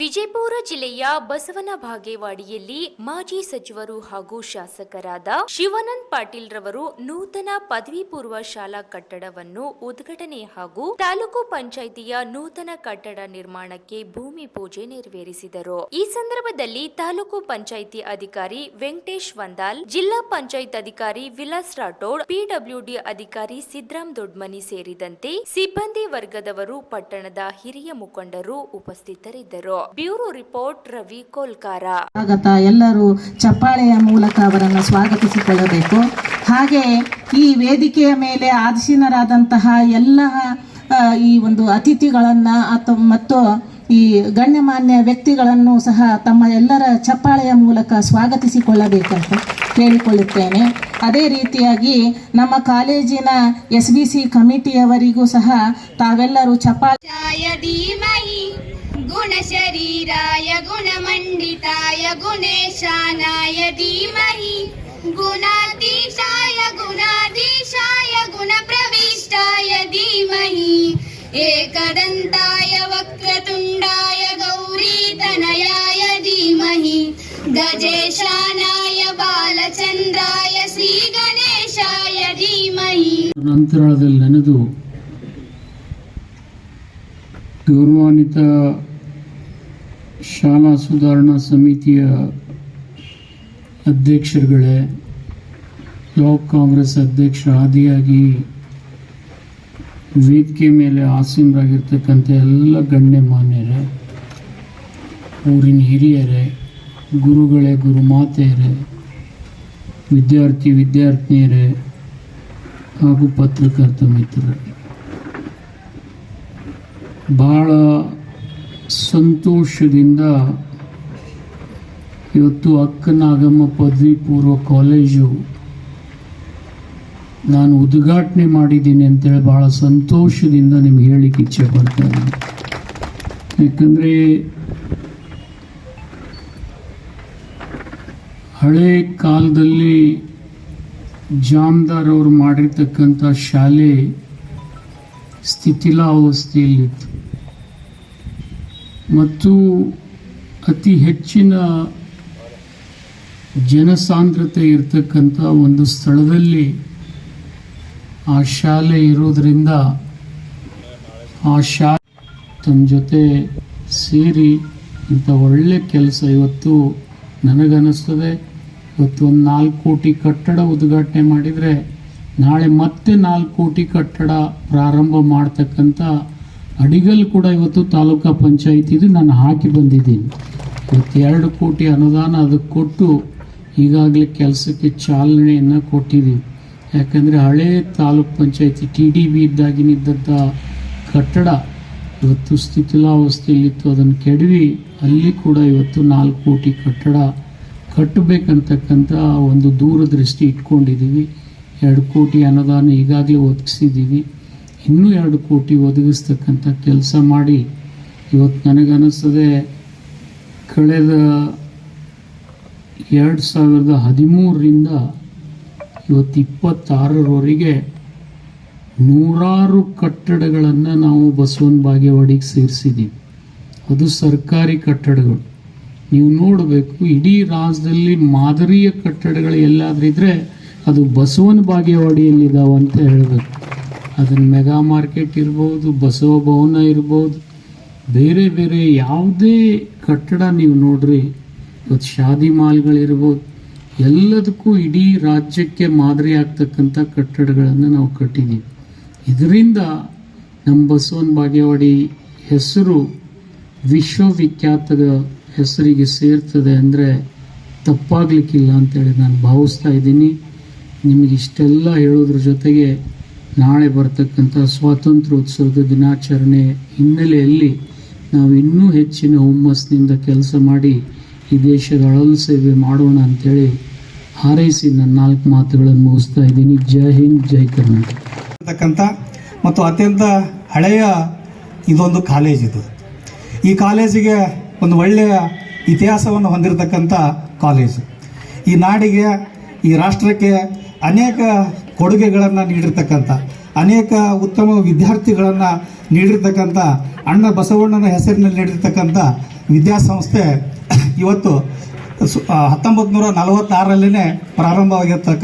ವಿಜಯಪುರ ಜಿಲ್ಲೆಯ ಬಸವನ ಬಾಗೇವಾಡಿಯಲ್ಲಿ ಮಾಜಿ ಸಚಿವರು ಹಾಗೂ ಶಾಸಕರಾದ ಶಿವಾನಂದ ಪಾಟೀಲ್ ರವರು ನೂತನ ಪದವಿ ಪೂರ್ವ ಶಾಲಾ ಕಟ್ಟಡವನ್ನು ಉದ್ಘಾಟನೆ ಹಾಗೂ ತಾಲೂಕು ಪಂಚಾಯಿತಿಯ ನೂತನ ಕಟ್ಟಡ ನಿರ್ಮಾಣಕ್ಕೆ ಭೂಮಿ ಪೂಜೆ ನೆರವೇರಿಸಿದರು. ಈ ಸಂದರ್ಭದಲ್ಲಿ ತಾಲೂಕು ಪಂಚಾಯಿತಿ ಅಧಿಕಾರಿ ವೆಂಕಟೇಶ್ ವಂದಾಲ್, ಜಿಲ್ಲಾ ಪಂಚಾಯತ್ ಅಧಿಕಾರಿ ವಿಲಾಸ್ ರಾಠೋಡ್, ಪಿಡಬ್ಲ್ಯೂಡಿ ಅಧಿಕಾರಿ ಸಿದ್ರಾಮ್ ದೊಡ್ಮನಿ ಸೇರಿದಂತೆ ಸಿಬ್ಬಂದಿ ವರ್ಗದವರು, ಪಟ್ಟಣದ ಹಿರಿಯ ಮುಖಂಡರು ಉಪಸ್ಥಿತರಿದ್ದರು. Bureau report Ravi Kolkar. ಎಲ್ಲರೂ ಚಪ್ಪಾಳೆಯ ಮೂಲಕ ಅವರನ್ನು ಸ್ವಾಗತಿಸಿಕೊಳ್ಳಬೇಕು. ಹಾಗೆ ಈ ವೇದಿಕೆಯ ಮೇಲೆ ಆಸೀನರಾದಂತಹ ಎಲ್ಲ ಈ ಒಂದು ಅತಿಥಿಗಳನ್ನ ಮತ್ತು ಈ ಗಣ್ಯಮಾನ್ಯ ವ್ಯಕ್ತಿಗಳನ್ನು ಸಹ ತಮ್ಮ ಎಲ್ಲರ ಚಪ್ಪಾಳೆಯ ಮೂಲಕ ಸ್ವಾಗತಿಸಿಕೊಳ್ಳಬೇಕಂತ ಕೇಳಿಕೊಳ್ಳುತ್ತೇನೆ. ಅದೇ ರೀತಿಯಾಗಿ ನಮ್ಮ ಕಾಲೇಜಿನ SBC ಕಮಿಟಿಯವರಿಗೂ ಸಹ ತಾವೆಲ್ಲರೂ ಚಪ್ಪಾಳೆ. गुणशरीराय गुणमण्डिताय गुणेशानाय धीमहि गुणातीताय गुणाधीशाय गुणप्रविष्टाय धीमहि एकदन्ताय वक्रतुण्डाय गौरीतनयाय धीमहि गजेशानाय बालचन्द्राय श्रीगणेशाय धीमहि. ನಂತರದಲ್ಲಿ ನೆನೆದು ಗೌರವಾನ್ವಿತ ಶಾಲಾ ಸುಧಾರಣಾ ಸಮಿತಿಯ ಅಧ್ಯಕ್ಷರುಗಳೇ, ಬ್ಲಾಕ್ ಕಾಂಗ್ರೆಸ್ ಅಧ್ಯಕ್ಷ ಆದಿಯಾಗಿ ವೇದಿಕೆ ಮೇಲೆ ಆಸೀನರಾಗಿರ್ತಕ್ಕಂಥ ಎಲ್ಲ ಗಣ್ಯಮಾನ್ಯರೇ, ಊರಿನ ಹಿರಿಯರೇ, ಗುರುಗಳೇ, ಗುರುಮಾತೆಯರೇ, ವಿದ್ಯಾರ್ಥಿನಿಯರೇ ಹಾಗೂ ಪತ್ರಕರ್ತ ಮಿತ್ರರೇ, ಬಹಳ ಸಂತೋಷದಿಂದ ಇವತ್ತು ಅಕ್ಕನಾಗಮ್ಮ ಪದವಿ ಪೂರ್ವ ಕಾಲೇಜು ನಾನು ಉದ್ಘಾಟನೆ ಮಾಡಿದ್ದೀನಿ ಅಂತೇಳಿ ಭಾಳ ಸಂತೋಷದಿಂದ ನಿಮ್ಗೆ ಹೇಳಲಿಕ್ಕೆ ಇಚ್ಛೆ ಪಡ್ತೇನೆ. ಯಾಕಂದರೆ ಹಳೆ ಕಾಲದಲ್ಲಿ ಜಾಮದಾರ್ ಅವರು ಮಾಡಿರ್ತಕ್ಕಂಥ ಶಾಲೆ ಸ್ಥಿತಿಲಾವಸ್ಥೆಯಲ್ಲಿತ್ತು ಮತ್ತು ಅತಿ ಹೆಚ್ಚಿನ ಜನಸಾಂದ್ರತೆ ಇರತಕ್ಕಂಥ ಒಂದು ಸ್ಥಳದಲ್ಲಿ ಆ ಶಾಲೆ ಇರೋದರಿಂದ ಆ ಶಾಲೆ ತಮ್ಮ ಜೊತೆ ಸೇರಿ ಇಂಥ ಒಳ್ಳೆ ಕೆಲಸ ಇವತ್ತು ನನಗನ್ನಿಸ್ತದೆ. ಇವತ್ತು ಒಂದು 4 ಕೋಟಿ ಕಟ್ಟಡ ಉದ್ಘಾಟನೆ ಮಾಡಿದರೆ ನಾಳೆ ಮತ್ತೆ 4 ಕೋಟಿ ಕಟ್ಟಡ ಪ್ರಾರಂಭ ಮಾಡ್ತಕ್ಕಂಥ ಅಡಿಗಲ್ ಕೂಡ ಇವತ್ತು ತಾಲೂಕಾ ಪಂಚಾಯಿತಿದು ನಾನು ಹಾಕಿ ಬಂದಿದ್ದೀನಿ. ಇವತ್ತು 2 ಕೋಟಿ ಅನುದಾನ ಅದಕ್ಕೆ ಕೊಟ್ಟು ಈಗಾಗಲೇ ಕೆಲಸಕ್ಕೆ ಚಾಲನೆಯನ್ನು ಕೊಟ್ಟಿದ್ದೀವಿ. ಯಾಕಂದರೆ ಹಳೇ ತಾಲೂಕ್ ಪಂಚಾಯಿತಿ TDB ಇದ್ದಾಗಿನಿದ್ದಂಥ ಕಟ್ಟಡ ಇವತ್ತು ಸ್ಥಿತಿಲಾವಸ್ಥೆಯಲ್ಲಿತ್ತು, ಅದನ್ನು ಕೆಡವಿ ಅಲ್ಲಿ ಕೂಡ ಇವತ್ತು 4 ಕೋಟಿ ಕಟ್ಟಡ ಕಟ್ಟಬೇಕಂತಕ್ಕಂಥ ಒಂದು ದೂರದೃಷ್ಟಿ ಇಟ್ಕೊಂಡಿದ್ದೀವಿ. 2 ಕೋಟಿ ಅನುದಾನ ಈಗಾಗಲೇ ಒದಗಿಸಿದ್ದೀವಿ. ಇನ್ನೂ 2 ಕೋಟಿ ಒದಗಿಸ್ತಕ್ಕಂಥ ಕೆಲಸ ಮಾಡಿ ಇವತ್ತು ನನಗನ್ನಿಸ್ತದೆ ಕಳೆದ 2013ರಿಂದ ಇವತ್ತು 26ರವರೆಗೆ 100 ಕಟ್ಟಡಗಳನ್ನು ನಾವು ಬಸವನ ಬಾಗೇವಾಡಿಗೆ ಸೇರಿಸಿದ್ದೀವಿ. ಅದು ಸರ್ಕಾರಿ ಕಟ್ಟಡಗಳು. ನೀವು ನೋಡಬೇಕು, ಇಡೀ ರಾಜ್ಯದಲ್ಲಿ ಮಾದರಿಯ ಕಟ್ಟಡಗಳು ಎಲ್ಲಾದ್ರಿದ್ರೆ ಅದು ಬಸವನ ಬಾಗೇವಾಡಿಯಲ್ಲಿದ್ದಾವೆ ಅಂತ ಹೇಳಬೇಕು. ಅದನ್ನು ಮೆಗಾ ಮಾರ್ಕೆಟ್ ಇರ್ಬೋದು, ಬಸವ ಭವನ ಇರ್ಬೋದು, ಬೇರೆ ಬೇರೆ ಯಾವುದೇ ಕಟ್ಟಡ ನೀವು ನೋಡ್ರಿ, ಇವತ್ತು ಶಾದಿ ಮಾಲ್ಗಳಿರ್ಬೋದು, ಎಲ್ಲದಕ್ಕೂ ಇಡೀ ರಾಜ್ಯಕ್ಕೆ ಮಾದರಿ ಆಗ್ತಕ್ಕಂಥ ಕಟ್ಟಡಗಳನ್ನು ನಾವು ಕಟ್ಟಿದ್ದೀವಿ. ಇದರಿಂದ ನಮ್ಮ ಬಸವನ ಬಾಗೇವಾಡಿ ಹೆಸರು ವಿಶ್ವವಿಖ್ಯಾತದ ಹೆಸರಿಗೆ ಸೇರ್ತದೆ ಅಂದರೆ ತಪ್ಪಾಗಲಿಕ್ಕಿಲ್ಲ ಅಂತೇಳಿ ನಾನು ಭಾವಿಸ್ತಾ ಇದ್ದೀನಿ. ನಿಮಗೆ ಇಷ್ಟೆಲ್ಲ ಹೇಳೋದ್ರ ಜೊತೆಗೆ ನಾಳೆ ಬರ್ತಕ್ಕಂಥ ಸ್ವಾತಂತ್ರ್ಯೋತ್ಸವದ ದಿನಾಚರಣೆ ಹಿನ್ನೆಲೆಯಲ್ಲಿ ನಾವು ಇನ್ನೂ ಹೆಚ್ಚಿನ ಹುಮ್ಮಸ್ಸಿನಿಂದ ಕೆಲಸ ಮಾಡಿ ಈ ದೇಶದ ಅಳಲು ಸೇವೆ ಮಾಡೋಣ ಅಂಥೇಳಿ ಹಾರೈಸಿ ನನ್ನ 4 ಮಾತುಗಳನ್ನು ಮುಗಿಸ್ತಾ ಇದ್ದೀನಿ. ಜೈ ಹಿಂದ್, ಜೈ ಕರ್ನಾಟಕ. ಮತ್ತು ಅತ್ಯಂತ ಹಳೆಯ ಇದೊಂದು ಕಾಲೇಜ್. ಈ ಕಾಲೇಜಿಗೆ ಒಂದು ಒಳ್ಳೆಯ ಇತಿಹಾಸವನ್ನು ಹೊಂದಿರತಕ್ಕಂಥ ಕಾಲೇಜು. ಈ ನಾಡಿಗೆ, ಈ ರಾಷ್ಟ್ರಕ್ಕೆ ಅನೇಕ ಕೊಡುಗೆಗಳನ್ನು ನೀಡಿರ್ತಕ್ಕಂಥ, ಅನೇಕ ಉತ್ತಮ ವಿದ್ಯಾರ್ಥಿಗಳನ್ನು ನೀಡಿರ್ತಕ್ಕಂಥ, ಅಣ್ಣ ಬಸವಣ್ಣನ ಹೆಸರಿನಲ್ಲಿ ನೀಡಿರ್ತಕ್ಕಂಥ ವಿದ್ಯಾಸಂಸ್ಥೆ ಇವತ್ತು 1946ರಲ್ಲೇ ಪ್ರಾರಂಭವಾಗಿರ್ತಕ್ಕಂಥ